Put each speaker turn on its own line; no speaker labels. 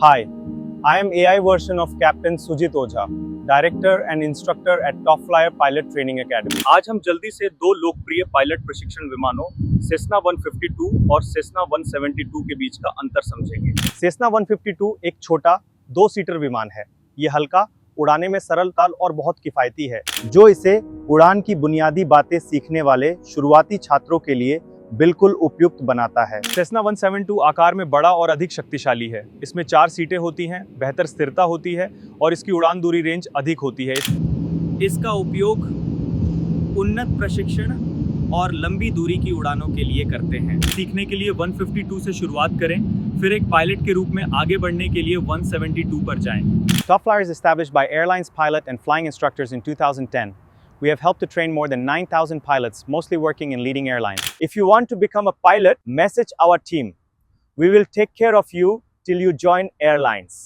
Hi, I am AI version of Captain Sujit Ojha, Director and Instructor at Topflyer Pilot Training Academy. आज हम जल्दी से दो लोकप्रिय पायलट प्रशिक्षण विमानों सेस्ना 152 और सेस्ना 172 के बीच का अंतर समझेंगे। सेस्ना 152 एक छोटा 2-सीटर विमान है। ये हल्का, उड़ाने में सरल और बहुत किफायती है, जो इसे उड़ान की बुनियादी बातें सीखने वाले शुरुआती छात्रों के लिए बिल्कुल उपयुक्त बनाता है। सेस्ना 172 आकार में बड़ा और अधिक शक्तिशाली है। इसमें 4 सीटें होती हैं, बेहतर स्थिरता होती है और इसकी उड़ान दूरी रेंज अधिक होती है। इसका उपयोग उन्नत प्रशिक्षण और लंबी दूरी की उड़ानों के लिए करते हैं। सीखने के लिए 152 से शुरुआत करें, फिर एक पायलट के रूप में आगे बढ़ने के लिए 172 पर जाएं। Topflyer is established by Airline's pilot and flying instructors in 2010. We have helped to train more than 9,000 pilots, mostly working in leading airlines. If you want to become a pilot, message our team. We will take care of you till you join Airlines.